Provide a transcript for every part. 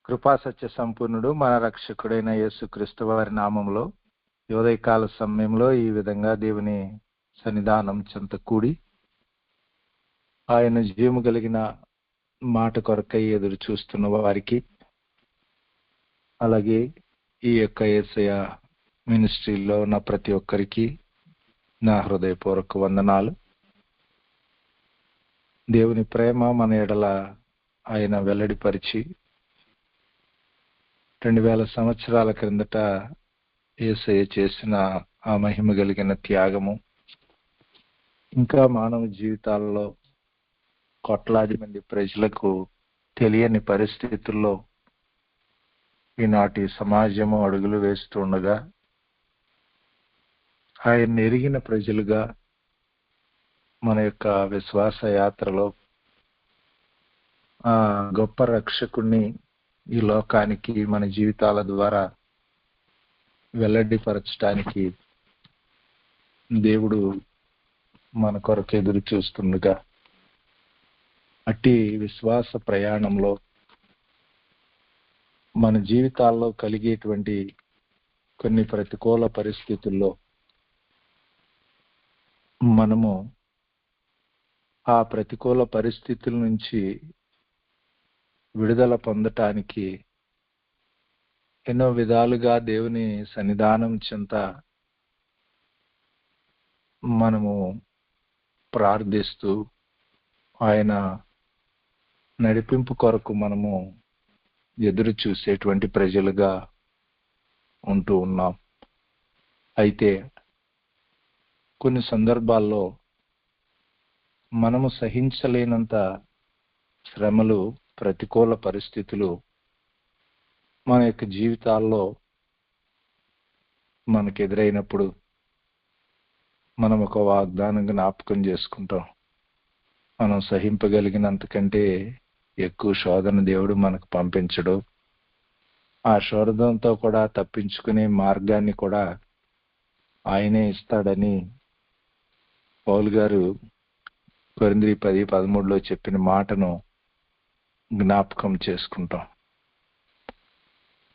కృపా సత్య సంపూర్ణుడు మన రక్షకుడైన యేసుక్రీస్తు వారి నామంలో ఉదయకాల సమయంలో ఈ విధంగా దేవుని సన్నిధానం చెంత కూడి ఆయన జీవము కలిగిన మాట కొరకై ఎదురు చూస్తున్న వారికి, అలాగే ఈ యొక్క యేసయ్య మినిస్ట్రీలో ఉన్న ప్రతి ఒక్కరికి నా హృదయపూర్వక వందనాలు. దేవుని ప్రేమ మన ఎడల ఆయన వెల్లడిపరిచి 2000 సంవత్సరాల క్రిందట యేసయ్య చేసిన ఆ మహిమ కలిగిన త్యాగము ఇంకా మానవ జీవితాల్లో కోట్లాది మంది ప్రజలకు తెలియని పరిస్థితుల్లో ఈనాటి సమాజము అడుగులు వేస్తుండగా ఆయన ఎరిగిన ప్రజలుగా మన యొక్క విశ్వాస యాత్రలో ఆ గొప్ప రక్షకుణ్ణి ఈ లోకానికి మన జీవితాల ద్వారా వెల్లడిపరచడానికి దేవుడు మన కొరకు ఎదురు చూస్తుండగా అట్టి విశ్వాస ప్రయాణంలో మన జీవితాల్లో కలిగేటువంటి కొన్ని ప్రతికూల పరిస్థితుల్లో మనము ఆ ప్రతికూల పరిస్థితుల నుంచి విడుదల పొందటానికి ఎన్నో విధాలుగా దేవుని సన్నిధానం చెంత మనము ప్రార్థిస్తూ ఆయన నడిపింపు కొరకు మనము ఎదురు చూసేటువంటి ప్రజలుగా ఉంటూ ఉన్నాం. అయితే కొన్ని సందర్భాల్లో మనము సహించలేనంత శ్రమలు, ప్రతికూల పరిస్థితులు మన యొక్క జీవితాల్లో మనకు ఎదురైనప్పుడు మనం ఒక వాగ్దానం జ్ఞాపకం చేసుకుంటాం. మనం సహింపగలిగినంతకంటే ఎక్కువ శోధన దేవుడు మనకు పంపించడు. ఆ శోధనతో కూడా తప్పించుకునే మార్గాన్ని కూడా ఆయనే ఇస్తాడని పౌలు గారు కొరింథీ 10:13 చెప్పిన మాటను జ్ఞాపకం చేసుకుంటాం.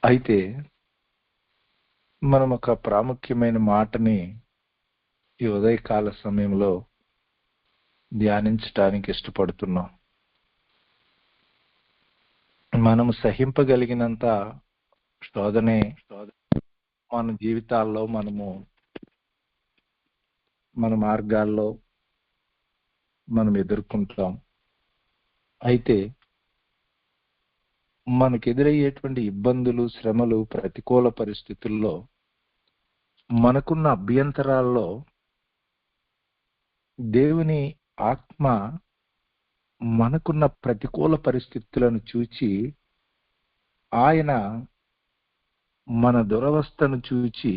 అయితే మనం ఒక ప్రాముఖ్యమైన మాటని ఈ ఉదయకాల సమయంలో ధ్యానించటానికి ఇష్టపడుతున్నాం. మనము సహింపగలిగినంత శోధనే మన జీవితాల్లో మన మార్గాల్లో మనం ఎదుర్కొంటాం. అయితే మనకు ఎదురయ్యేటువంటి ఇబ్బందులు, శ్రమలు, ప్రతికూల పరిస్థితుల్లో మనకున్న అభ్యంతరాల్లో దేవుని ఆత్మ మనకున్న ప్రతికూల పరిస్థితులను చూచి ఆయన మన దురవస్థను చూచి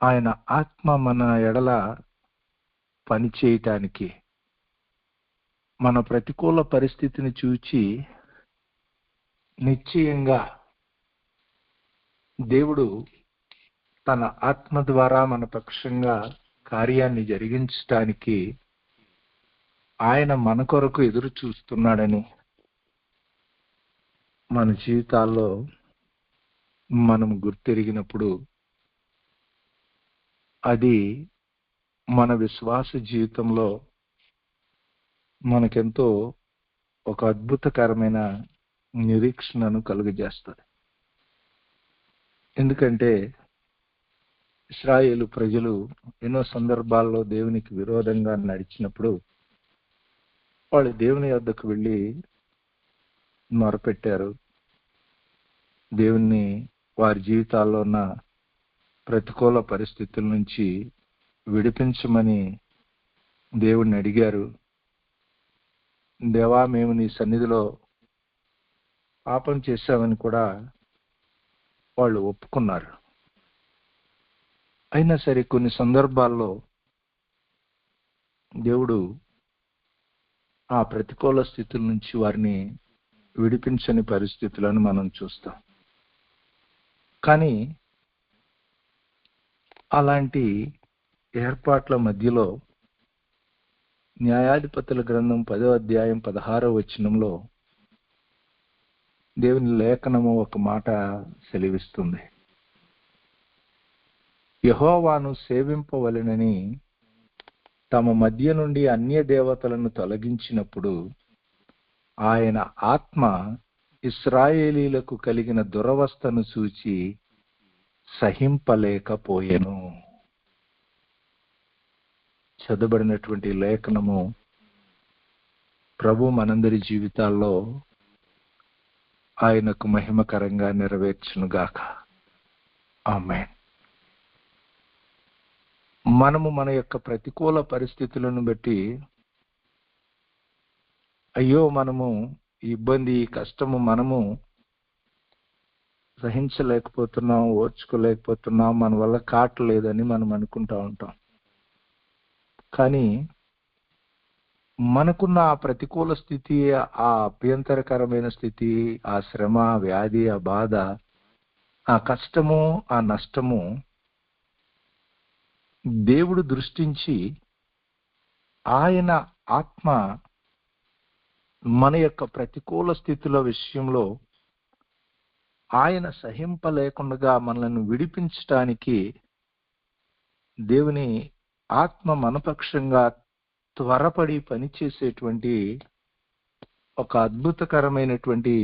ఆయన ఆత్మ మన ఎడల పని చేయటానికి, మన ప్రతికూల పరిస్థితిని చూచి నిశ్చయంగా దేవుడు తన ఆత్మ ద్వారా మన పక్షంగా కార్యాన్ని జరిగించటానికి ఆయన మన కొరకు ఎదురు చూస్తున్నాడని మన జీవితాల్లో మనం గుర్తెరిగినప్పుడు అది మన విశ్వాస జీవితంలో మనకెంతో ఒక అద్భుతకరమైన నిరీక్షణను కలుగజేస్తుంది. ఎందుకంటే ఇశ్రాయేలు ప్రజలు ఎన్నో సందర్భాల్లో దేవునికి విరోధంగా నడిచినప్పుడు వాళ్ళు దేవుని యొద్దకు వెళ్ళి మొరపెట్టారు. దేవుణ్ణి వారి జీవితాల్లో ఉన్న ప్రతికూల పరిస్థితుల నుంచి విడిపించమని దేవుణ్ణి అడిగారు. దేవా, మేము నీ సన్నిధిలో పాపం చేశామని కూడా వాళ్ళు ఒప్పుకున్నారు. అయినా సరే కొన్ని సందర్భాల్లో దేవుడు ఆ ప్రతికూల స్థితుల నుంచి వారిని విడిపించని పరిస్థితులను మనం చూస్తాం. కానీ అలాంటి ఏర్పాట్ల మధ్యలో న్యాయాధిపతుల గ్రంథం 10వ అధ్యాయం 16వ వచనంలో దేవుని లేఖనము ఒక మాట సెలవిస్తుంది. యెహోవాను సేవింపవలెనని తమ మధ్య నుండి అన్య దేవతలను తొలగించినప్పుడు ఆయన ఆత్మ ఇశ్రాయేలీలకు కలిగిన దురవస్థను చూచి సహింపలేకపోయెను. చదవబడినటువంటి లేఖనము ప్రభు మనందరి జీవితాల్లో ఆయనకు మహిమకరంగా నెరవేర్చునుగాక. ఆమేన్. మనము మన యొక్క ప్రతికూల పరిస్థితులను బట్టి అయ్యో మనము ఈ ఇబ్బంది ఈ కష్టము మనము సహించలేకపోతున్నాం, ఓర్చుకోలేకపోతున్నాం, మన వల్ల కావట్లేదని మనం అనుకుంటా ఉంటాం. కానీ మనకున్న ఆ ప్రతికూల స్థితి, ఆ అభ్యంతరకరమైన స్థితి, ఆ శ్రమ, వ్యాధి, ఆ బాధ, ఆ కష్టము, ఆ నష్టము దేవుడు దృష్టించి ఆయన ఆత్మ మన యొక్క ప్రతికూల స్థితుల విషయంలో ఆయన సహింపలేకుండా మనల్ని విడిపించటానికి దేవుని ఆత్మ మనపక్షంగా త్వరపడి పనిచేసేటువంటి ఒక అద్భుతకరమైనటువంటి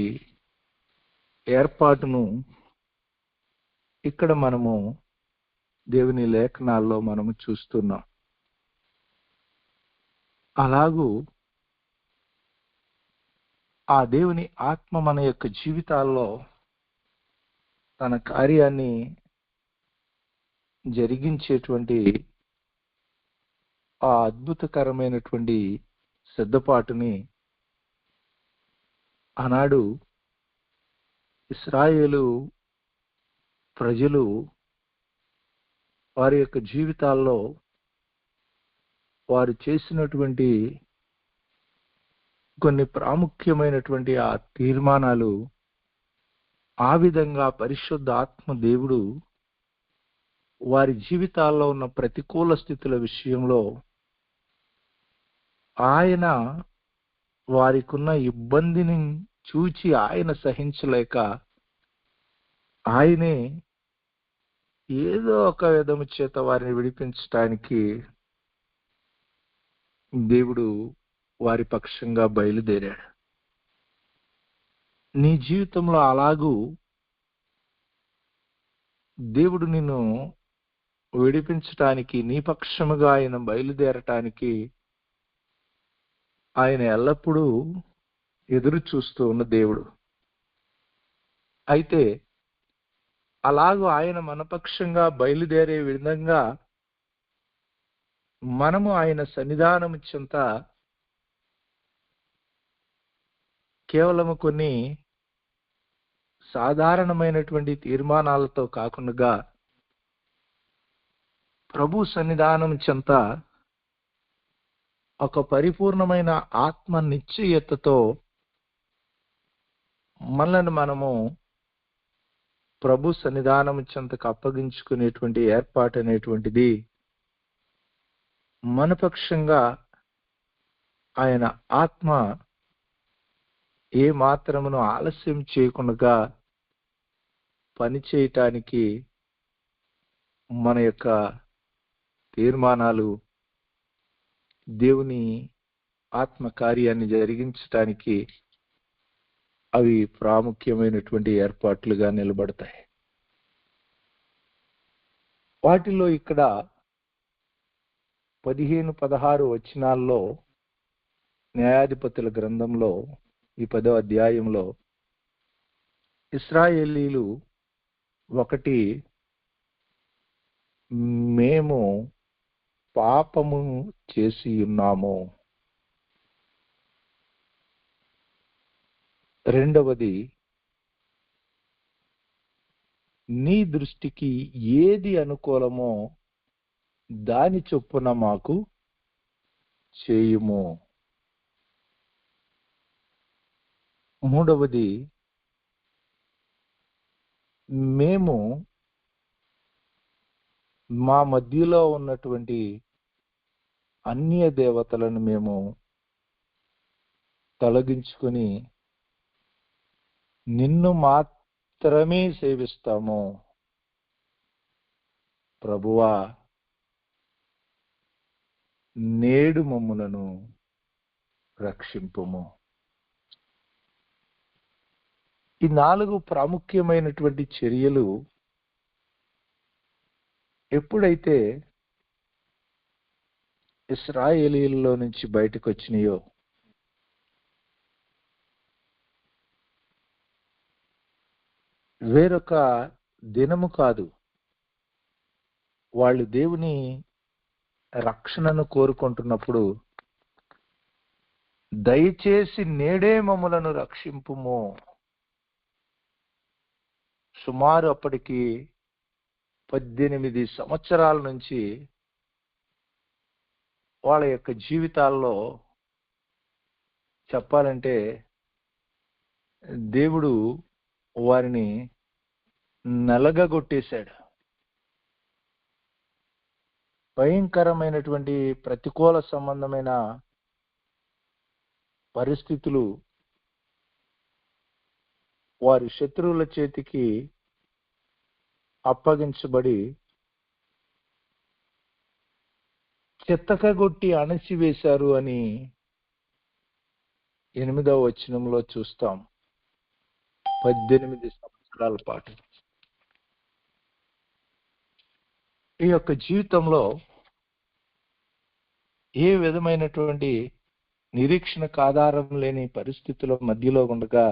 ఏర్పాటును ఇక్కడ మనము దేవుని లేఖనాల్లో మనము చూస్తున్నాం. అలాగూ ఆ దేవుని ఆత్మ మన యొక్క జీవితాల్లో తన కార్యాన్ని జరిగించేటువంటి ఆ అద్భుతకరమైనటువంటి సిద్ధపాటుని ఆనాడు ఇశ్రాయేలు ప్రజలు వారి యొక్క జీవితాల్లో వారు చేసినటువంటి కొన్ని ప్రాముఖ్యమైనటువంటి ఆ తీర్మానాలు ఆ విధంగా పరిశుద్ధ ఆత్మ దేవుడు వారి జీవితాల్లో ఉన్న ప్రతికూల స్థితుల విషయంలో ఆయన వారికున్న ఇబ్బందిని చూచి ఆయన సహించలేక ఆయనే ఏదో ఒక విధము చేత వారిని విడిపించటానికి దేవుడు వారి పక్షంగా బయలుదేరాడు. నీ జీవితంలో అలాగూ దేవుడు నిన్ను విడిపించటానికి నీ పక్షముగా ఆయన బయలుదేరటానికి ఆయన ఎల్లప్పుడూ ఎదురు చూస్తూ ఉన్న దేవుడు. అయితే అలాగూ ఆయన మనపక్షంగా బయలుదేరే విధంగా మనము ఆయన సన్నిధానము చెంత కేవలము కొన్ని సాధారణమైనటువంటి తీర్మానాలతో కాకుండా ప్రభు సన్నిధానం చెంత ఒక పరిపూర్ణమైన ఆత్మ నిశ్చయతతో మనల్ని మనము ప్రభు సన్నిధానం చెంతకు అప్పగించుకునేటువంటి ఏర్పాటు అనేటువంటిది మన పక్షంగా ఆయన ఆత్మ ఏ మాత్రమును ఆలస్యం చేయకుండా పని చేయటానికి మన యొక్క తీర్మానాలు దేవుని ఆత్మ కార్యాన్ని జరిగించటానికి అవి ప్రాముఖ్యమైనటువంటి ఏర్పాట్లుగా నిలబడతాయి. వాటిలో ఇక్కడ 15-16 వచనాల్లో న్యాయాధిపతుల గ్రంథంలో ఈ 10వ అధ్యాయంలో ఇశ్రాయేలీలు ఒకటి మేము పాపము చేసి ఉన్నాము, రెండవది నీ దృష్టికి ఏది అనుకూలమో దాని చొప్పున మాకు చేయుము, మూడవది మేము మా మధ్యలో ఉన్నటువంటి అన్య దేవతలను మేము తొలగించుకొని నిన్ను మాత్రమే సేవిస్తాము. ప్రభువా, నేడు మమ్ములను రక్షింపుము. ఈ 4 ప్రాముఖ్యమైనటువంటి చర్యలు ఎప్పుడైతే ఇశ్రాయేలీయుల్లో నుంచి బయటకు వచ్చినాయో, వేరొక దినము కాదు, వాళ్ళు దేవుని రక్షణను కోరుకుంటున్నప్పుడు దయచేసి నేడే మమ్ములను రక్షింపుము. సుమారు అప్పటికి 18 సంవత్సరాల నుంచి వాళ్ళ యొక్క జీవితాల్లో చెప్పాలంటే దేవుడు వారిని నలగగొట్టేశాడు. భయంకరమైనటువంటి ప్రతికూల సంబంధమైన పరిస్థితులు వారి శత్రువుల చేతికి అప్పగించబడి చెత్తకగొట్టి అణచివేశారు అని 8వ వచనంలో చూస్తాం. 18 సంవత్సరాల పాటు ఈ యొక్క జీవితంలో ఏ విధమైనటువంటి నిరీక్షణకు ఆధారం లేని పరిస్థితుల మధ్యలో ఉండగా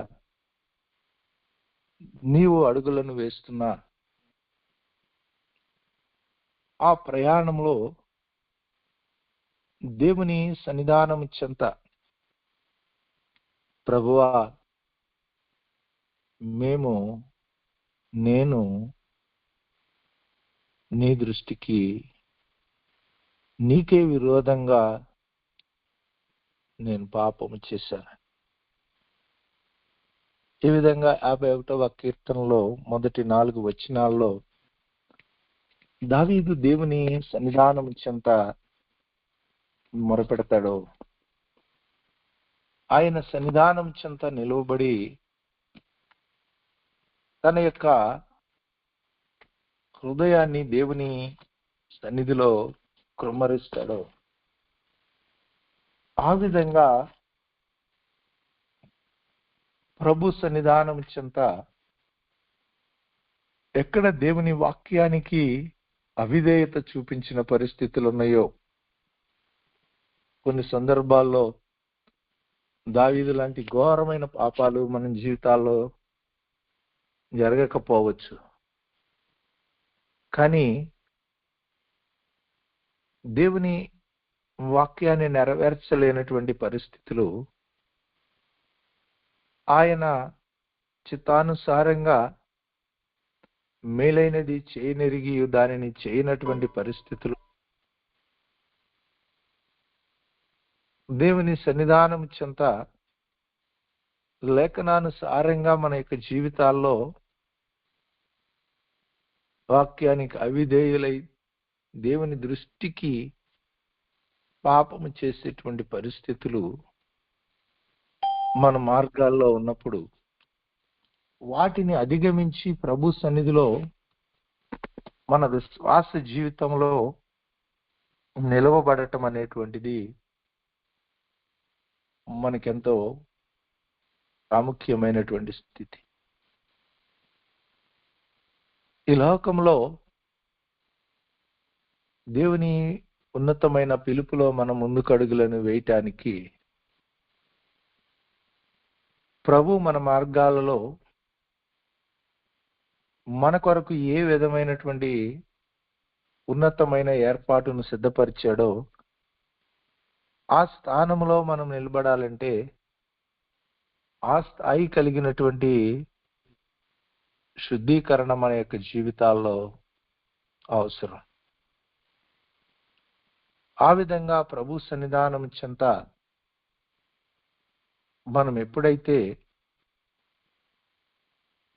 నీవు అడుగులను వేస్తున్నా ఆ ప్రయాణంలో దేవుని సన్నిధానం చెంత, ప్రభువా, నేను నీ దృష్టికి నీకే విరోధంగా నేను పాపము చేశాను. ఈ విధంగా 51వ కీర్తనలో మొదటి 4 వచనాల్లో దావీదు దేవుని సన్నిధానం చెంత మొరపెడతాడు. ఆయన సన్నిధానం చెంత నిలువబడి తన యొక్క హృదయాన్ని దేవుని సన్నిధిలో కృమ్మరిస్తాడు. ఆ విధంగా ప్రభు సన్నిధానం చెంత ఎక్కడ దేవుని వాక్యానికి అవిధేయత చూపించిన పరిస్థితులు ఉన్నాయో, కొన్ని సందర్భాల్లో దావీదు లాంటి ఘోరమైన పాపాలు మన జీవితాల్లో జరగకపోవచ్చు, కానీ దేవుని వాక్యాన్ని నెరవేర్చలేనటువంటి పరిస్థితులు ఆయన చిత్తానుసారంగా మేలైనది చేయనెరిగి దానిని చేయనటువంటి పరిస్థితులు దేవుని సన్నిధానం చెంత లేఖనానుసారంగా మన యొక్క జీవితాల్లో వాక్యానికి అవిధేయులై దేవుని దృష్టికి పాపము చేసేటువంటి పరిస్థితులు మన మార్గాల్లో ఉన్నప్పుడు వాటిని అధిగమించి ప్రభు సన్నిధిలో మన విశ్వాస జీవితంలో నిలవబడటం అనేటువంటిది మనకెంతో ప్రాముఖ్యమైనటువంటి స్థితి. ఈ లోకంలో దేవుని ఉన్నతమైన పిలుపులో మన ముందుకు అడుగులను వేయటానికి ప్రభు మన మార్గాలలో మన కొరకు ఏ విధమైనటువంటి ఉన్నతమైన ఏర్పాటును సిద్ధపరిచాడో ఆ స్థానంలో మనం నిలబడాలంటే ఆ స్థాయి కలిగినటువంటి శుద్ధీకరణ మన యొక్క జీవితాల్లో అవసరం. ఆ విధంగా ప్రభు సన్నిధానం చెంత మనం ఎప్పుడైతే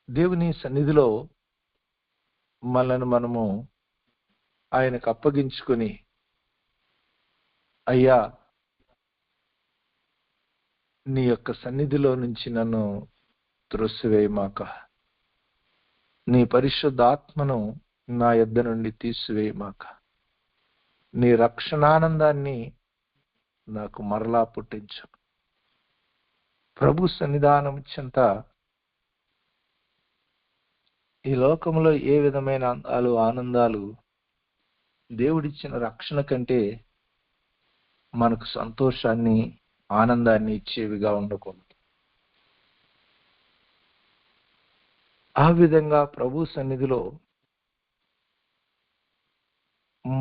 దేవుని సన్నిధిలో మనము ఆయనకు అప్పగించుకొని, అయ్యా నీ యొక్క సన్నిధిలో నుంచి నన్ను త్రోసివేయమాక. నీ పరిశుద్ధాత్మను నా యొద్ద నుండి తీసివేయమాక. నీ రక్షణానందాన్ని నాకు మరలా పుట్టించు. ప్రభు సన్నిధానం చెంత ఈ లోకంలో ఏ విధమైన ఆనందాలు దేవుడిచ్చిన రక్షణ కంటే మనకు సంతోషాన్ని, ఆనందాన్ని ఇచ్చేవిగా ఉండకూడదు. ఆ విధంగా ప్రభు సన్నిధిలో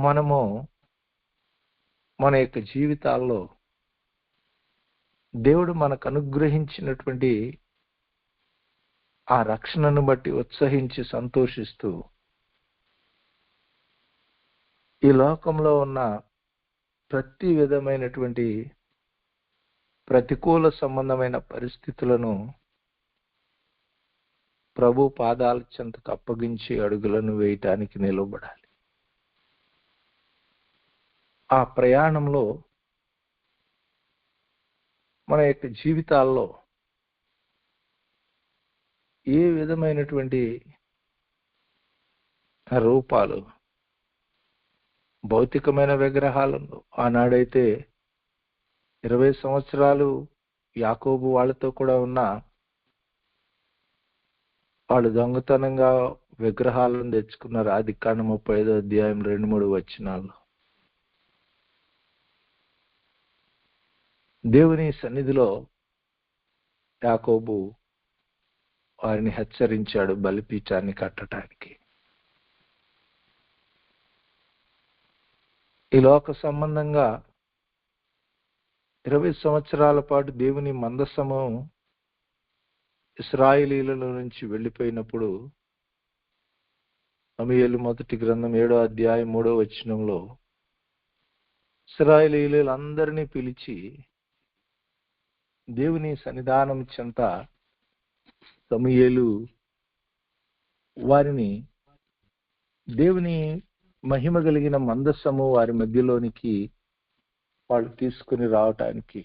మనము మన యొక్క జీవితాల్లో దేవుడు మనకు అనుగ్రహించినటువంటి ఆ రక్షణను బట్టి ఉత్సహించి సంతోషిస్తూ ఈ లోకంలో ఉన్న ప్రతి విధమైనటువంటి ప్రతికూల సంబంధమైన పరిస్థితులను ప్రభు పాదాల చెంతకు అప్పగించి అడుగులను వేయటానికి నిలబడాలి. ఆ ప్రయాణంలో మన యొక్క జీవితాల్లో ఏ విధమైనటువంటి రూపాలు, భౌతికమైన విగ్రహాలను, ఆనాడైతే 20 సంవత్సరాలు యాకోబు వాళ్ళతో కూడా ఉన్న వాళ్ళు దొంగతనంగా విగ్రహాలను తెచ్చుకున్నారు. ఆదికాండం 35వ అధ్యాయం 2-3 వచనాల్లో దేవుని సన్నిధిలో యాకోబు వారిని హెచ్చరించాడు బలిపీఠాన్ని కట్టడానికి. ఈ లోక సంబంధంగా 20 సంవత్సరాల పాటు దేవుని మందసము ఇశ్రాయేలీయుల నుంచి వెళ్ళిపోయినప్పుడు సమూయేలు మొదటి గ్రంథం 7వ అధ్యాయం 3వ వచనంలో ఇశ్రాయేలీయులందరినీ పిలిచి దేవుని సన్నిధానం చెంత సమూయేలు వారిని దేవుని మహిమ కలిగిన మందసము వారి మధ్యలోనికి వాళ్ళు తీసుకుని రావటానికి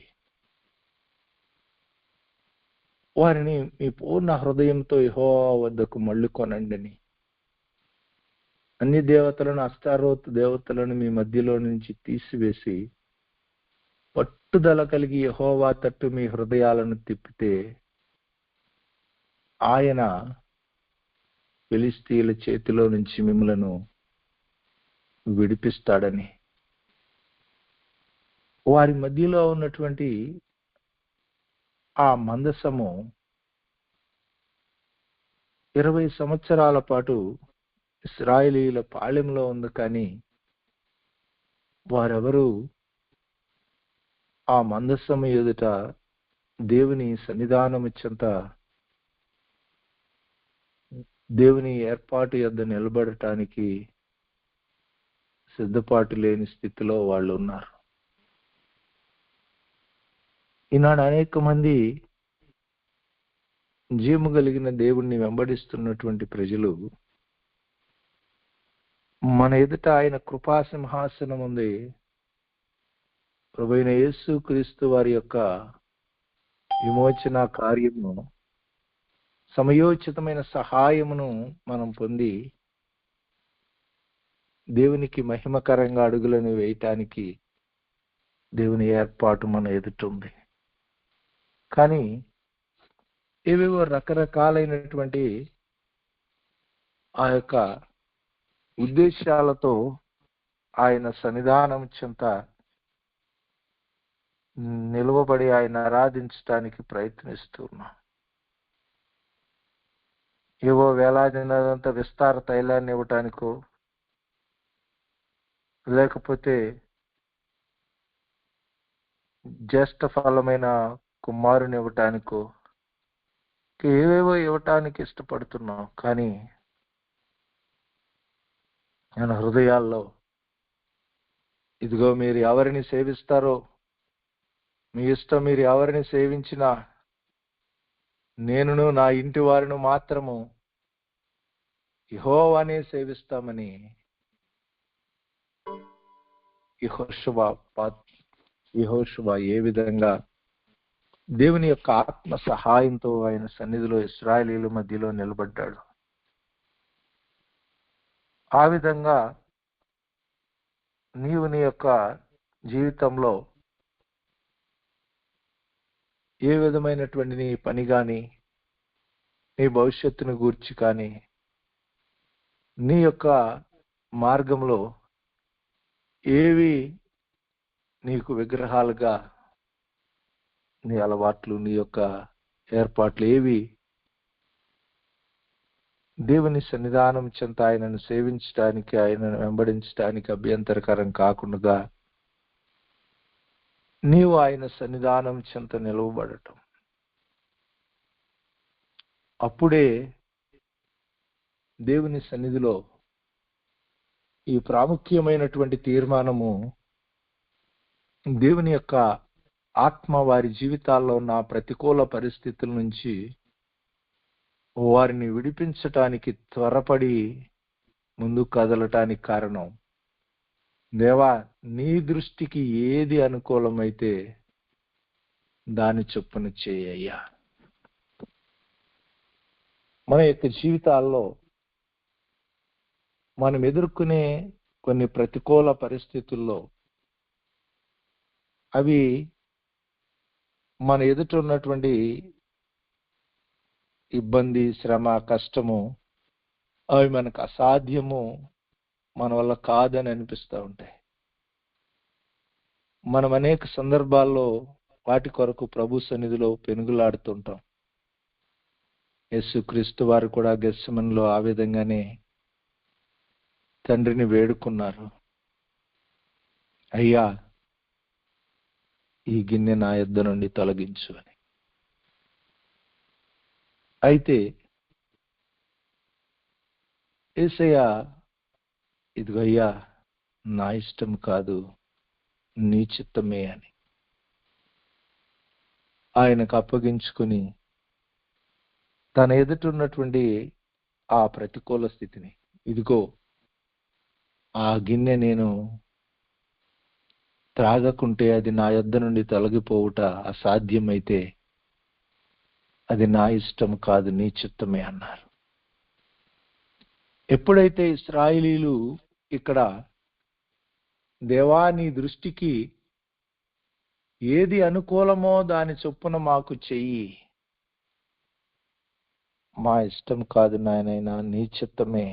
వారిని మీ పూర్ణ హృదయంతో యెహోవా వద్దకు మళ్ళుకొనండి, అన్ని దేవతలను, అష్టారోత్ దేవతలను మీ మధ్యలో నుంచి తీసివేసి పట్టుదల కలిగి యెహోవా తట్టు మీ హృదయాలను తిప్పితే ఆయన ఫిలిష్తీయుల చేతిలో నుంచి మిమ్మలను విడిపిస్తాడని. వారి మధ్యలో ఉన్నటువంటి ఆ మందసము 20 సంవత్సరాల పాటు ఇశ్రాయేలీయుల పాళెంలో ఉంది, కానీ వారెవరూ ఆ మందసము ఎదుట దేవుని సన్నిధానము చెంత దేవుని ఏర్పాటు యొద్ద నిలబడటానికి సిద్ధపాటు లేని స్థితిలో వాళ్ళు ఉన్నారు. ఈనాడు అనేక మంది జీవము కలిగిన దేవుణ్ణి వెంబడిస్తున్నటువంటి ప్రజలు మన ఎదుట ఆయన కృపా సింహాసనం ఉంది, ప్రభువైన యేసు క్రీస్తు వారి యొక్క విమోచన కార్యము, సమయోచితమైన సహాయమును మనం పొంది దేవునికి మహిమకరంగా అడుగులను వేయటానికి దేవుని ఏర్పాటు మన ఎదుట ఉంది. కానీ ఏవేవో రకరకాలైనటువంటి ఆ యొక్క ఉద్దేశాలతో ఆయన సన్నిధానం చెంత నిలువబడి ఆయన ఆరాధించడానికి ప్రయత్నిస్తున్నాం. ఏవో వేలాదినంత విస్తార తైలాన్ని ఇవ్వటానికో, లేకపోతే జ్యేష్ఠ ఫలమైన కుమారుని ఇవ్వటానికో, ఏవేవో ఇవ్వటానికి ఇష్టపడుతున్నాం. కానీ మన హృదయాల్లో ఇదిగో మీరు ఎవరిని సేవిస్తారో మీ ఇష్టం, మీరు ఎవరిని సేవించినా నేనును నా ఇంటి వారిని మాత్రము యెహోవానే సేవిస్తామని యెహోషువ ఏ విధంగా దేవుని యొక్క ఆత్మ సహాయంతో ఆయన సన్నిధిలో ఇశ్రాయేలీయుల మధ్యలో నిలబడ్డాడు. ఆ విధంగా నీవు నీ యొక్క జీవితంలో ఏ విధమైనటువంటి నీ పని కానీ, నీ భవిష్యత్తును గూర్చి కానీ, నీ యొక్క మార్గంలో ఏవి నీకు విగ్రహాలుగా, నీ అలవాట్లు, నీ యొక్క ఏర్పాట్లు ఏవి దేవుని సన్నిధానం చెంత ఆయనను సేవించడానికి, ఆయనను వెంబడించడానికి అభ్యంతరకరం కాకుండా నీవు ఆయన సన్నిధానం చెంత నిలవబడటం, అప్పుడే దేవుని సన్నిధిలో ఈ ప్రాముఖ్యమైనటువంటి తీర్మానము దేవుని యొక్క ఆత్మ వారి జీవితాల్లో ఉన్న ప్రతికూల పరిస్థితుల నుంచి వారిని విడిపించటానికి త్వరపడి ముందుకు కదలటానికి కారణం, దేవా నీ దృష్టికి ఏది అనుకూలమైతే దాని చొప్పున చేయ్యా. మన యొక్క జీవితాల్లో మనం ఎదుర్కొనే కొన్ని ప్రతికూల పరిస్థితుల్లో అవి మన ఎదుట ఉన్నటువంటి ఇబ్బంది, శ్రమ, కష్టము అవి మనకు అసాధ్యము, మన వల్ల కాదని అనిపిస్తూ ఉంటాయి. మనం అనేక సందర్భాల్లో వాటి కొరకు ప్రభు సన్నిధిలో పెనుగులాడుతుంటాం. యేసుక్రీస్తు వారు కూడా గెత్సెమనీలో ఆ విధంగానే తండ్రిని వేడుకున్నారు, అయ్యా ఈ గిన్నె నా యొద్ద నుండి తొలగించు అని. అయితే యేసయ్య ఇదిగయ్యా నా ఇష్టం కాదు నీ చిత్తమే అని ఆయనకు అప్పగించుకుని తన ఎదుటున్నటువంటి ఆ ప్రతికూల స్థితిని, ఇదిగో ఆ గిన్నె నేను త్రాగకుంటే అది నా యొద్ద నుండి తొలగిపోవుట అసాధ్యమైతే అది నా ఇష్టం కాదు నీ చిత్తమే అన్నారు. ఎప్పుడైతే ఇశ్రాయేలీయులు ఇక్కడ దేవా నీ దృష్టికి ఏది అనుకూలమో దాని చొప్పున మాకు చెయ్యి, మా ఇష్టం కాదు నాయనైనా నీ చిత్తమే,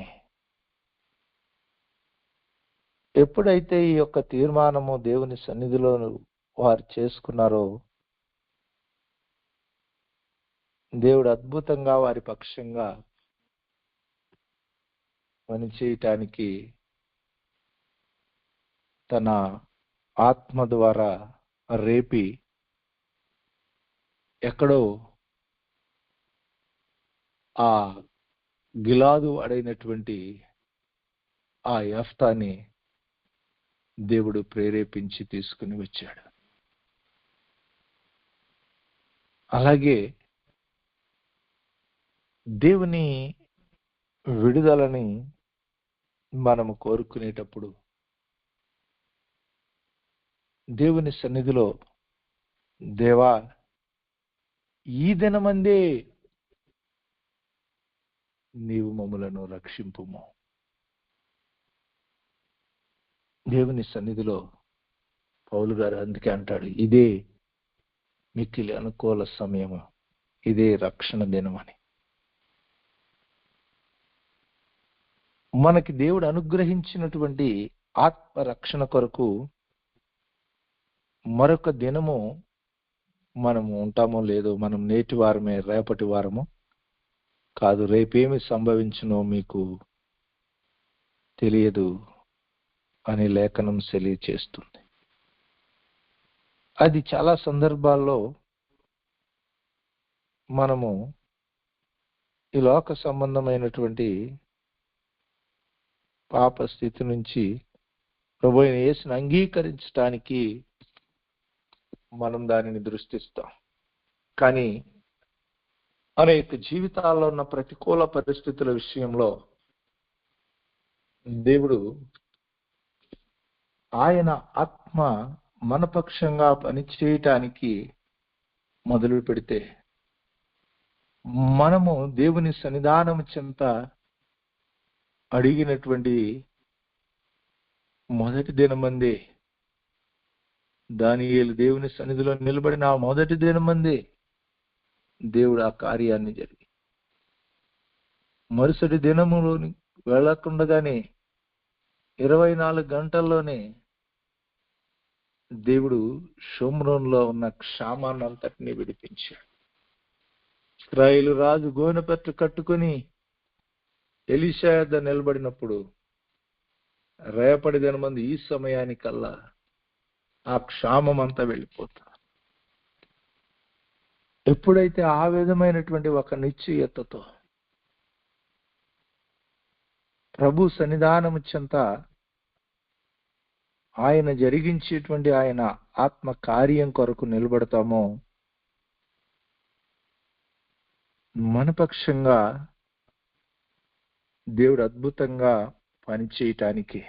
ఎప్పుడైతే ఈ యొక్క తీర్మానము దేవుని సన్నిధిలో వారు చేసుకున్నారో దేవుడు అద్భుతంగా వారి పక్షంగా పని చేయటానికి తన ఆత్మ ద్వారా రేపి ఎక్కడో ఆ గిలాదు అడైనటువంటి ఆ యెఫ్తాని దేవుడు ప్రేరేపించి తీసుకుని వచ్చాడు. అలాగే దేవుని విడుదలని మనము కోరుకునేటప్పుడు దేవుని సన్నిధిలో దేవా ఈ దినమందే నీవు మమ్ములను రక్షింపుము. దేవుని సన్నిధిలో పౌలు గారు అందుకే అంటాడు, ఇదే మిక్కిలి అనుకూల సమయము, ఇదే రక్షణ దినం అని. మనకి దేవుడు అనుగ్రహించినటువంటి ఆత్మ రక్షణ కొరకు మరొక దినము మనము ఉంటామో లేదో, మనం నేటి వారమే రేపటి వారము కాదు, రేపేమి సంభవించునో మీకు తెలియదు అని లేఖనం తెలియచేస్తుంది. అది చాలా సందర్భాల్లో మనము ఈ లోక సంబంధమైనటువంటి పాప స్థితి నుంచి ప్రభువైన యేసుని అంగీకరించడానికి మనం దానిని దృష్టిస్తాం. కానీ అనేక జీవితాల్లో ఉన్న ప్రతికూల పరిస్థితుల విషయంలో దేవుడు ఆయన ఆత్మ మన పక్షంగా పనిచేయటానికి మొదలు పెడితే మనము దేవుని సన్నిధానం చెంత అడిగినటువంటి మొదటి దినమందే, దానియేలు దేవుని సన్నిధిలో నిలబడిన ఆ మొదటి దినమందే దేవుడు ఆ కార్యాన్ని జరిగి మరుసటి దినములోని వెళ్ళకుండగానే 24 గంటల్లోనే దేవుడు షోమ్రోన్లో ఉన్న క్షామాన్ని అంతటినీ విడిపించాడు. ఇశ్రాయేలు రాజు గోనెపట్టు కట్టుకుని ఎలీషా యొద్ద నిలబడినప్పుడు రేపటి దినమంది ఈ సమయానికల్లా ఆ క్షామం అంతా వెళ్ళిపోతా. ఎప్పుడైతే ఆ విధమైనటువంటి ఒక నిశ్చయతతో ప్రభు సన్నిధానము చెంత ఆయన జరిగించేటువంటి ఆయన ఆత్మ కార్యం కొరకు నిలబడతామో, మన పక్షంగా దేవుడు అద్భుతంగా పనిచేయటానికి,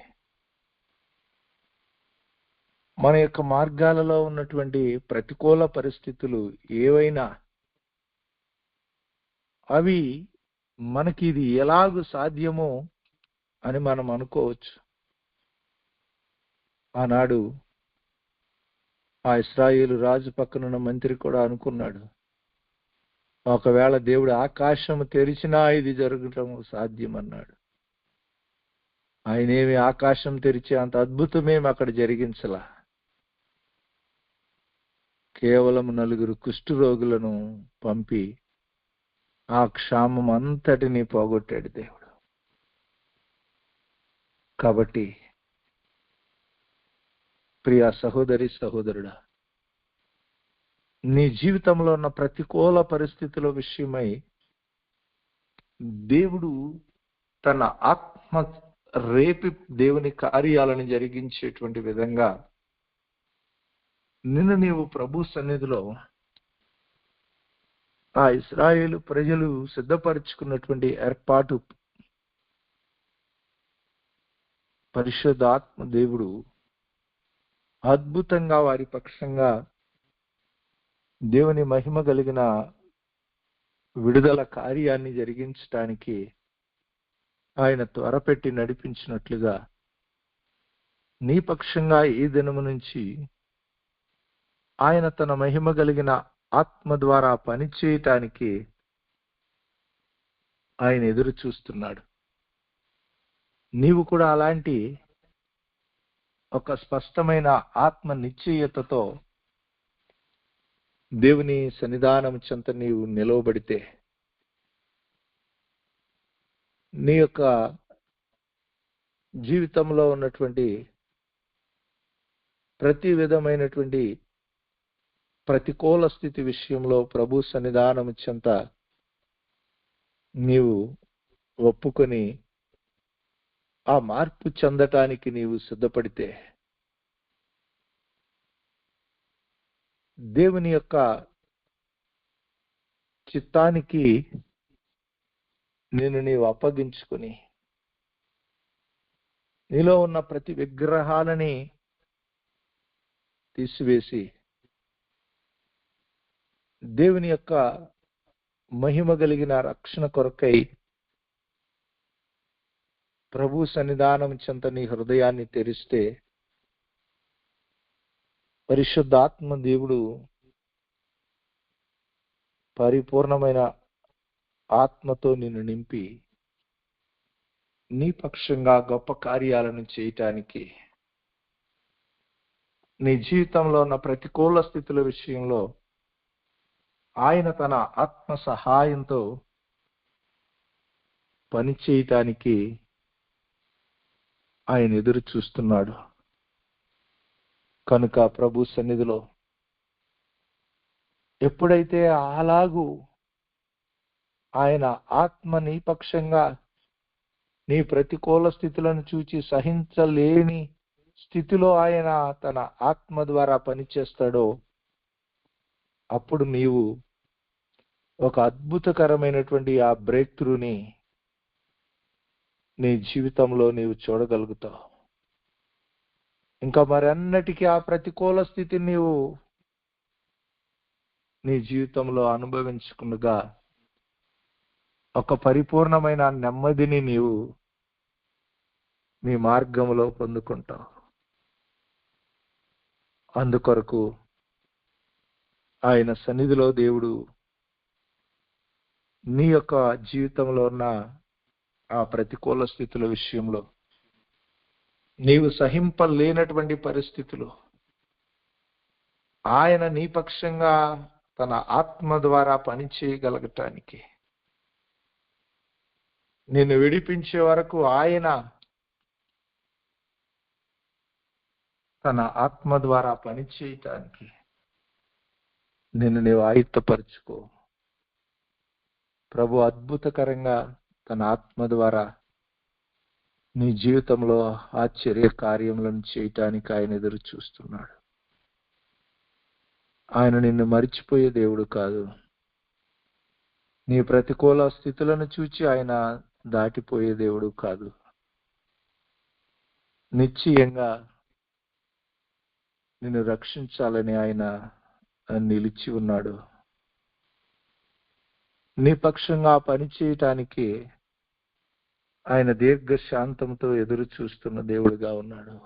మన యొక్క మార్గాలలో ఉన్నటువంటి ప్రతికూల పరిస్థితులు ఏవైనా అవి మనకి ఇది ఎలాగూ సాధ్యమో అని మనం అనుకోవచ్చు. ఆనాడు ఆ ఇశ్రాయేలు రాజు పక్కనున్న మంత్రి కూడా అనుకున్నాడు, ఒకవేళ దేవుడు ఆకాశము తెరిచినా ఇది జరగటం సాధ్యమన్నాడు. ఆయనేమి ఆకాశం తెరిచే అంత అద్భుతమేమి అక్కడ జరిగించలా. కేవలం 4 కుష్ఠరోగులను పంపి ఆ క్షామం అంతటినీ పోగొట్టాడు దేవుడు. కాబట్టి ప్రియ సహోదరి సహోదరుడా, నీ జీవితంలో ఉన్న ప్రతికూల పరిస్థితుల విషయమై దేవుడు తన ఆత్మ రేపి దేవుని కార్యాలను జరిగించేటువంటి విధంగా నిన్ను నీవు ప్రభు సన్నిధిలో ఆ ఇశ్రాయేలు ప్రజలు సిద్ధపరచుకున్నటువంటి ఏర్పాటు పరిశుద్ధాత్మ దేవుడు అద్భుతంగా వారి పక్షంగా దేవుని మహిమ కలిగిన విడుదల కార్యాన్ని జరిగించటానికి ఆయన త్వరపెట్టి నడిపించినట్లుగా నీ పక్షంగా ఈ దినము నుంచి ఆయన తన మహిమ కలిగిన ఆత్మ ద్వారా పనిచేయటానికి ఆయన ఎదురు చూస్తున్నాడు. నీవు కూడా అలాంటి ఒక స్పష్టమైన ఆత్మ నిశ్చయతతో దేవుని సన్నిధానం చెంత నీవు నిలవబడితే నీ యొక్క జీవితంలో ఉన్నటువంటి ప్రతి విధమైనటువంటి ప్రతికూల స్థితి విషయంలో ప్రభు సన్నిధానం చెంత నీవు ఒప్పుకొని ఆ మార్పు చెందటానికి నీవు సిద్ధపడితే దేవుని యొక్క చిత్తానికి నేను నీవు అప్పగించుకుని నీలో ఉన్న ప్రతి విగ్రహాలని తీసివేసి దేవుని యొక్క మహిమ కలిగిన రక్షణ కొరకై ప్రభు సన్నిధానం చెంత నీ హృదయాన్ని తెరిస్తే పరిశుద్ధాత్మ దేవుడు పరిపూర్ణమైన ఆత్మతో నిన్ను నింపి నీ పక్షంగా గొప్ప కార్యాలను చేయటానికి, నీ జీవితంలో ఉన్న ప్రతికూల స్థితుల విషయంలో ఆయన తన ఆత్మ సహాయంతో పని చేయటానికి ఆయన ఎదురు చూస్తున్నాడు. కనుక ప్రభు సన్నిధిలో ఎప్పుడైతే అలాగూ ఆయన ఆత్మ నీ పక్షంగా నీ ప్రతికూల స్థితులను చూచి సహించలేని స్థితిలో ఆయన తన ఆత్మ ద్వారా పనిచేస్తాడో అప్పుడు నీవు ఒక అద్భుతకరమైనటువంటి ఆ బ్రేక్ త్రూని నీ జీవితంలో నీవు చూడగలుగుతావు. ఇంకా మరన్నటికీ ఆ ప్రతికూల స్థితిని నీవు నీ జీవితంలో అనుభవించకుండా ఒక పరిపూర్ణమైన నెమ్మదిని నీవు నీ మార్గంలో పొందుకుంటావు. అందుకొరకు ఆయన సన్నిధిలో దేవుడు నీ యొక్క జీవితంలో ఉన్న ఆ ప్రతికూల స్థితుల విషయంలో, నీవు సహింపలేనటువంటి పరిస్థితులు, ఆయన నీ పక్షంగా తన ఆత్మ ద్వారా పని చేయగలగటానికి, నిన్ను విడిపించే వరకు ఆయన తన ఆత్మ ద్వారా పని చేయటానికి నిన్ను నీవు ఆయుత్తపరుచుకో. ప్రభు అద్భుతకరంగా తన ఆత్మ ద్వారా నీ జీవితంలో ఆశ్చర్య కార్యములను చేయటానికి ఆయన ఎదురు చూస్తున్నాడు. ఆయన నిన్ను మరిచిపోయే దేవుడు కాదు. నీ ప్రతికూల స్థితులను చూచి ఆయన దాటిపోయే దేవుడు కాదు. నిశ్చయంగా నిన్ను రక్షించాలని ఆయన నిలిచి ఉన్నాడు. నీ పక్షంగా పని చేయటానికి ఆయన దీర్ఘశాంతంతో ఎదురు చూస్తున్న దేవుడుగా ఉన్నాడు.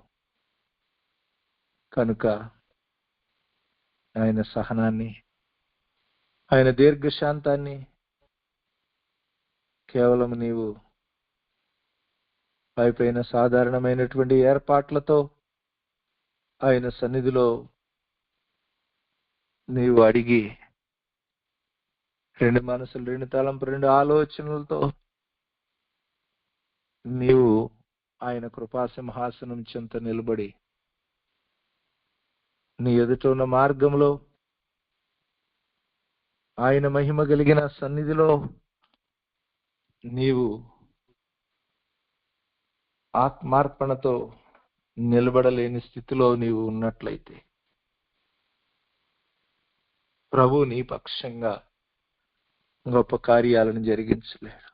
కనుక ఆయన సహనాన్ని, ఆయన దీర్ఘశాంతాన్ని కేవలం నీవు పైపైన సాధారణమైనటువంటి ఏర్పాట్లతో ఆయన సన్నిధిలో నీవు అడిగి, రెండు మనసులు, రెండు తలంపు, రెండు ఆలోచనలతో నీవు ఆయన కృపా సింహాసనం చెంత నిలబడి నీ ఎదుట ఉన్న మార్గంలో ఆయన మహిమ కలిగిన సన్నిధిలో నీవు ఆత్మార్పణతో నిలబడలేని స్థితిలో నీవు ఉన్నట్లయితే ప్రభు నీ పక్షంగా గొప్ప కార్యాలను జరిగించలేడు.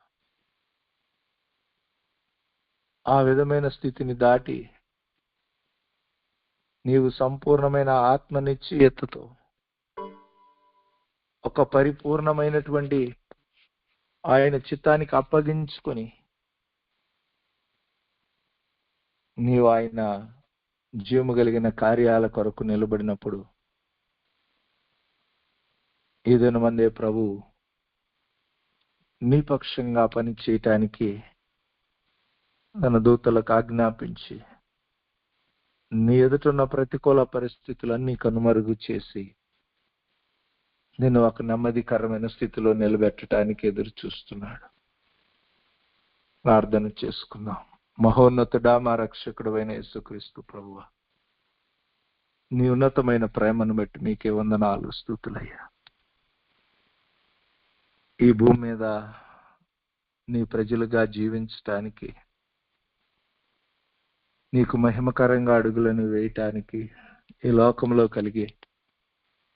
ఆ విధమైన స్థితిని దాటి నీవు సంపూర్ణమైన ఆత్మనిశ్చయతతో ఒక పరిపూర్ణమైనటువంటి ఆయన చిత్తానికి అప్పగించుకొని నీవు ఆయన జీవము కలిగిన కార్యాల కొరకు నిలబడినప్పుడు ఈ దినమందే ప్రభు నీ పక్షంగా పని చేయటానికి తన దూతలకు ఆజ్ఞాపించి నీ ఎదుటున్న ప్రతికూల పరిస్థితులన్నీ కనుమరుగు చేసి నిన్ను ఒక నెమ్మదికరమైన స్థితిలో నిలబెట్టడానికి ఎదురు చూస్తున్నాడు. ప్రార్థన చేసుకుందాం. మహోన్నతుడా, మా రక్షకుడు అయిన యేసుక్రీస్తు ప్రభువా, నీ ఉన్నతమైన ప్రేమను బట్టి మీకే వందనాలు, స్తుతులయ్యా. ఈ భూమి మీద నీ ప్రజలుగా జీవించటానికి, నీకు మహిమకరంగా అడుగులను వేయటానికి ఈ లోకంలో కలిగే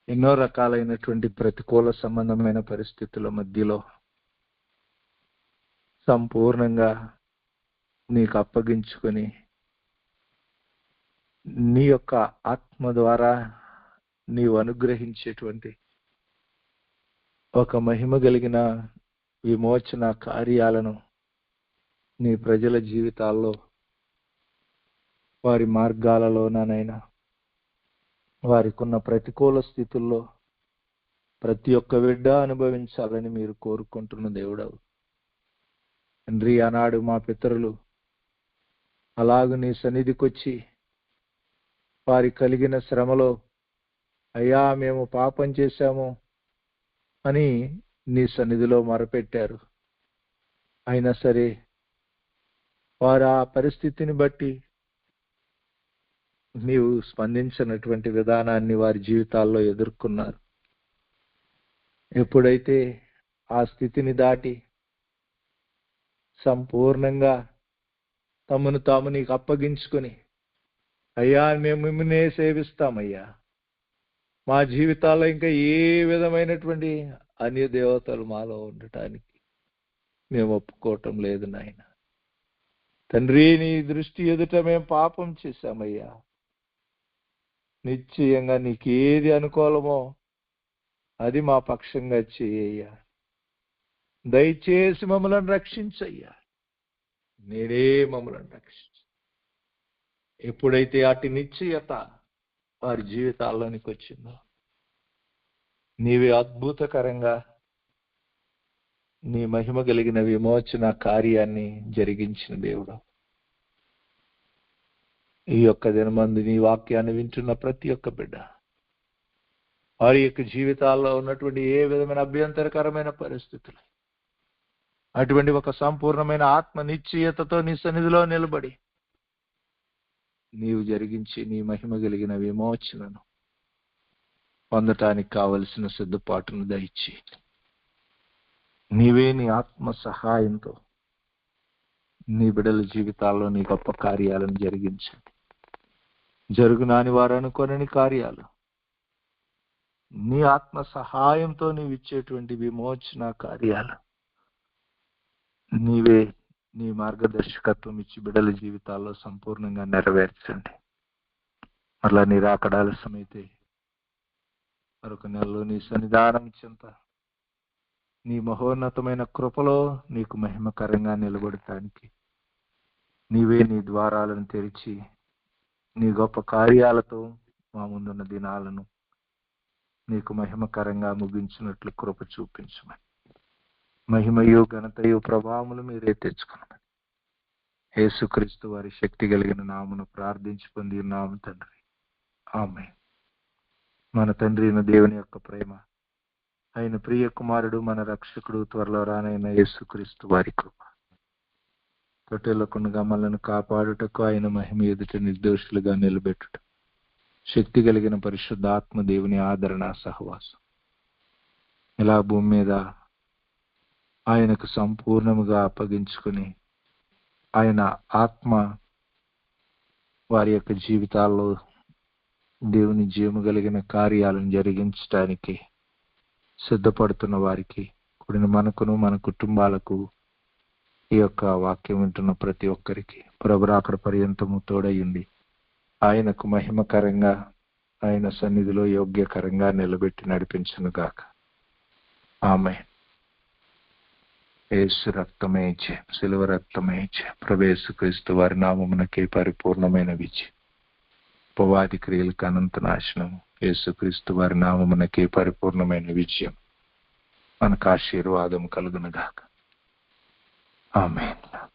ఎన్నో రకాలైనటువంటి ప్రతికూల సంబంధమైన పరిస్థితుల మధ్యలో సంపూర్ణంగా నీకు అప్పగించుకొని నీ యొక్క ఆత్మ ద్వారా నీవు అనుగ్రహించేటువంటి ఒక మహిమ కలిగిన విమోచన కార్యాలను నీ ప్రజల జీవితాల్లో, వారి మార్గాలలోనైనా, వారికి ఉన్న ప్రతికూల స్థితుల్లో ప్రతి ఒక్క బిడ్డ అనుభవించాలని మీరు కోరుకుంటున్న దేవుడవు తండ్రి. ఆనాడు మా పితరులు అలాగూ నీ సన్నిధికి వచ్చి వారి కలిగిన శ్రమలో, అయ్యా మేము పాపం చేశాము అని నీ సన్నిధిలో మొరపెట్టారు. అయినా సరే వారు ఆ పరిస్థితిని బట్టి నీవు స్పందించినటువంటి విధానాన్ని వారి జీవితాల్లో ఎదుర్కొన్నారు. ఎప్పుడైతే ఆ స్థితిని దాటి సంపూర్ణంగా తమను తాము నీకు అప్పగించుకొని, అయ్యా మేము మిమ్మల్నే సేవిస్తామయ్యా, మా జీవితాల్లో ఇంకా ఏ విధమైనటువంటి అన్య దేవతలు మాలో ఉండటానికి మేము ఒప్పుకోవటం లేదు నాయన తండ్రి. నీ దృష్టి ఎదుట మేము పాపం చేశామయ్యా. నిశ్చయంగా నీకేది అనుకూలమో అది మా పక్షంగా చేయ్యా. దయచేసి మమ్మల్ని రక్షించయ్యా. నేనే మమ్మల్ని రక్షించు. ఎప్పుడైతే అటు నిశ్చయత వారి జీవితాల్లోనికి వచ్చిందో, నీవే అద్భుతకరంగా నీ మహిమ కలిగిన విమోచన కార్యాన్ని జరిగించిన దేవుడు. ఈ యొక్క దినమందు నీ వాక్యాన్ని వింటున్న ప్రతి ఒక్క బిడ్డ వారి యొక్క జీవితాల్లో ఉన్నటువంటి ఏ విధమైన అభ్యంతరకరమైన పరిస్థితులు, అటువంటి ఒక సంపూర్ణమైన ఆత్మ నిశ్చయతతో నీ సన్నిధిలో నిలబడి నీవు జరిగించి నీ మహిమ కలిగిన విమోచనను పొందటానికి కావలసిన సిద్ధపాటును దయచి నీవే నీ ఆత్మ సహాయంతో నీ బిడ్డల జీవితాల్లో నీ గొప్ప కార్యాలను జరిగించండి. జరుగునాని వారు అనుకోనని కార్యాలు నీ ఆత్మ సహాయంతో నీవు ఇచ్చేటువంటి విమోచన కార్యాలు నీవే నీ మార్గదర్శకత్వం ఇచ్చి బిడ్డల జీవితాల్లో సంపూర్ణంగా నెరవేర్చండి. అట్లా నీ రాకడాలసమైతే మరొక నెలలో నీ సన్నిధానం చెంత నీ మహోన్నతమైన కృపలో నీకు మహిమకరంగా నిలబడటానికి నీవే నీ ద్వారాలను తెరిచి నీ గొప్ప కార్యాలతో మా ముందున్న దినాలను నీకు మహిమకరంగా ముగించినట్లు కృప చూపించమని, మహిమయు ఘనతయు ప్రభావములు మీరే తెచ్చుకున్నామని యేసుక్రీస్తు వారి శక్తి కలిగిన నామమున ప్రార్థించి పొంది ఉన్నాము తండ్రి. ఆమేన్. మన తండ్రి అయిన దేవుని యొక్క ప్రేమ, ఆయన ప్రియ కుమారుడు మన రక్షకుడు త్వరలో రానైన యేసుక్రీస్తు వారి కృప, తొట్టెలకుండా మనలను కాపాడుటకు ఆయన మహిమ ఎదుట నిర్దోషులుగా నిలబెట్టుట, శక్తి కలిగిన పరిశుద్ధాత్మ దేవుని ఆదరణ సహవాసం ఇలా భూమి మీద ఆయనకు సంపూర్ణముగా అప్పగించుకుని ఆయన ఆత్మ వారి యొక్క జీవితాల్లో దేవుని జీవము కలిగిన కార్యాలను జరిగించడానికి సిద్ధపడుతున్న వారికి, కూడిన మనకును మన కుటుంబాలకు, ఈ యొక్క వాక్యం వింటున్న ప్రతి ఒక్కరికి ప్రభు రాకడ పర్యంతము తోడయ్యుండి ఆయనకు మహిమకరంగా ఆయన సన్నిధిలో యోగ్యకరంగా నిలబెట్టి నడిపించును గాక. ఆమేన్. యేసు రక్తమే జయం, శిలువ రక్తమే జయం. ప్రభు యేసుక్రీస్తు వారి నామమునకే పరిపూర్ణమైన విజయం, ఉపవాది క్రియలకు అనంత నాశనము. యేసుక్రీస్తు వారి నామమునకే పరిపూర్ణమైన విజయం. మనకు ఆశీర్వాదం కలుగును గాక. ఆమేన్.